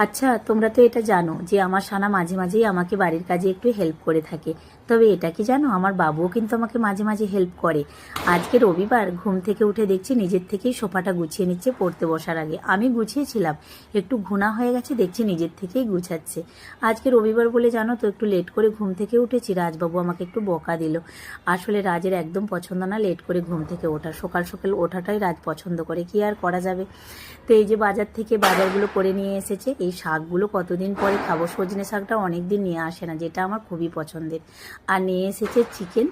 আচ্ছা, তোমরা তো এটা জানো যে আমার সানা মাঝে মাঝেই আমাকে বাড়ির কাজে একটু হেল্প করে থাকে। তবে এটা কি জানো, আমার বাবুও কিন্তু আমাকে মাঝে মাঝে হেল্প করে। আজকে রবিবার, ঘুম থেকে উঠে দেখছি নিজের থেকেই সোফাটা গুছিয়ে নিচ্ছে পড়তে বসার আগে। আমি গুছিয়েছিলাম, একটু ঘুনা হয়ে গেছে, দেখছি নিজের থেকেই গুছাচ্ছে। আজকে রবিবার বলে জানো তো একটু লেট করে ঘুম থেকে উঠেছি। রাজবাবু আমাকে একটু বকা দিল। আসলে রাজের একদম পছন্দ না লেট করে ঘুম থেকে ওঠা, সকাল সকাল ওঠাটাই রাজ পছন্দ করে, কি আর করা যাবে। তো এই যে বাজার থেকে বাজারগুলো করে নিয়ে এসেছে, এই শাকগুলো কতদিন পরে খাবো। সজনে শাকটা অনেক দিন নিয়ে আসে না, যেটা আমার খুবই পছন্দের। আর নিয়ে এসেছে চিকেন।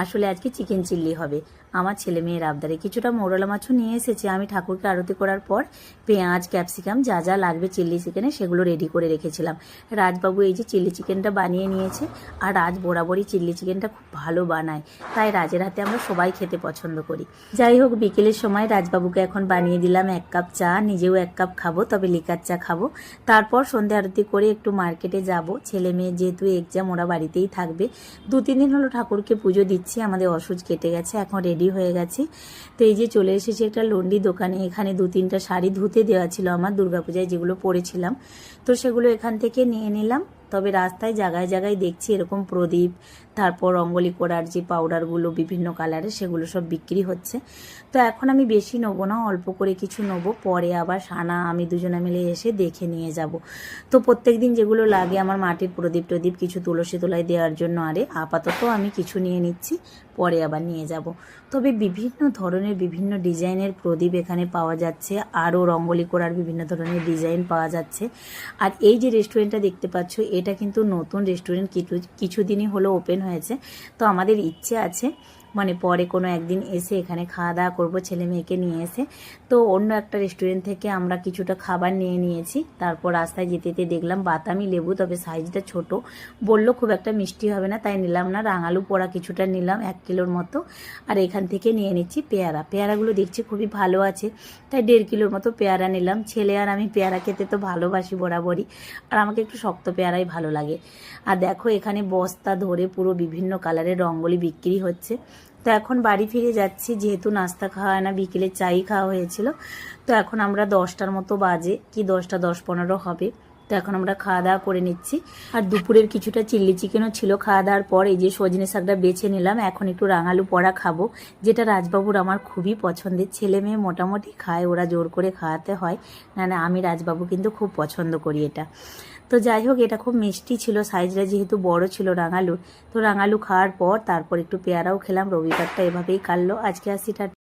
আসলে আজকে চিকেন চিল্লি হবে আমার ছেলে মেয়ের আবদারে। কিছুটা মোরলা মাছও নিয়ে এসেছে। আমি ঠাকুরকে আরতি করার পর পেঁয়াজ ক্যাপসিকাম যা যা লাগবে চিল্লি চিকেনে সেগুলো রেডি করে রেখেছিলাম। রাজবাবু এই যে চিল্লি চিকেনটা বানিয়ে নিয়েছে। আর রাজ বরাবরই চিল্লি চিকেনটা খুব ভালো বানায়, তাই রাজের হাতে আমরা সবাই খেতে পছন্দ করি। যাই হোক, বিকেলের সময় রাজবাবুকে এখন বানিয়ে দিলাম 1 কাপ চা, নিজেও 1 কাপ খাবো, তবে লিকার চা খাবো। তারপর সন্ধ্যা আরতি করে একটু মার্কেটে যাব। ছেলে মেয়ে যেহেতু এক্সাম, ওরা বাড়িতেই থাকবে। 2-3 দিন হলো ঠাকুরকে পুজো দিচ্ছি, আমাদের অসুজ কেটে গেছে, এখন রেডি হয়ে গেছি। তো এই যে চলে এসেছি একটা লন্ডি দোকানে। এখানে 2-3টা শাড়ি ধুতে দেওয়া ছিল আমার দুর্গাপূজায়, যেগুলো পরেছিলাম, তো সেগুলো এখান থেকে নিয়ে নিলাম। তবে রাস্তায় জায়গায় জায়গায় দেখছি এরকম প্রদীপ, তারপর রঙ্গোলি করার যে পাউডারগুলো বিভিন্ন কালারের, সেগুলো সব বিক্রি হচ্ছে। তো এখন আমি বেশি নেবো না, অল্প করে কিছু নেবো, পরে আবার সানা আমি দুজনে মিলে এসে দেখে নিয়ে যাব। তো প্রত্যেক দিন যেগুলো লাগে আমার মাটির প্রদীপ টদীপ, কিছু তুলসী তলায় দেওয়ার জন্য, আরে আপাতত আমি কিছু নিয়ে নিচ্ছি, পরে আবার নিয়ে যাব। তবে বিভিন্ন ধরনের বিভিন্ন ডিজাইনের প্রদীপ এখানে পাওয়া যাচ্ছে, আরও রঙ্গোলি করার বিভিন্ন ধরনের ডিজাইন পাওয়া যাচ্ছে। আর এই যে রেস্টুরেন্টটা দেখতে পাচ্ছ, এটা কিন্তু নতুন রেস্টুরেন্ট, কিছুদিনই হলো ওপেন হয়েছে। তো আমাদের ইচ্ছে আছে মানে পরে কোনো একদিন এসে এখানে খাওয়া দাওয়া করবো ছেলে মেয়েকে নিয়ে এসে। তো অন্য একটা রেস্টুরেন্ট থেকে আমরা কিছুটা খাবার নিয়ে নিয়েছি। তারপর রাস্তায় যেতে যেতে দেখলাম বাতামি লেবু, তবে সাইজটা ছোট, বললো খুব একটা মিষ্টি হবে না, তাই নিলাম না। রাঙালু পোড়া কিছুটা নিলাম 1 কিলোর মতো। আর এখান থেকে নিয়ে নিচ্ছি পেয়ারা। পেয়ারাগুলো দেখছি খুবই ভালো আছে, তাই 1.5 কিলোর মতো পেয়ারা নিলাম। ছেলে আর আমি পেয়ারা খেতে তো ভালোবাসি বরাবরই, আর আমাকে একটু শক্ত পেয়ারাই ভালো লাগে। আর দেখো এখানে বস্তা ধরে পুরো বিভিন্ন কালারের রঙ্গোলি বিক্রি হচ্ছে। তো এখন বাড়ি ফিরে যাচ্ছি, যেহেতু নাস্তা খাওয়া হয় না, বিকেলে চাই খাওয়া হয়েছিল। তো এখন আমরা 10টার মতো বাজে, কি 10টা 10-15 হবে। তো এখন আমরা খাওয়া দাওয়া করে নিচ্ছি। আর দুপুরের কিছুটা চিল্লি চিকেনও ছিল। খাওয়া দাওয়ার পর এই যে সজনে শাকটা বেছে নিলাম, এখন একটু রাঙালু পোড়া খাবো, যেটা রাজবাবুর আমার খুবই পছন্দের। ছেলে মেয়ে মোটামুটি খায়, ওরা জোর করে খাওয়াতে হয়, না না আমি রাজবাবু কিন্তু খুব পছন্দ করি এটা। তো যাই হোক, এটা খুব মিষ্টি ছিল, সাইজটা যেহেতু বড় ছিল রাঙালুর। তো রাঙালু খাওয়ার পর তারপর একটু পেয়ারাও খেলাম। রবিবারটা এভাবেই কাটলো। আজকে আসি, টাটা।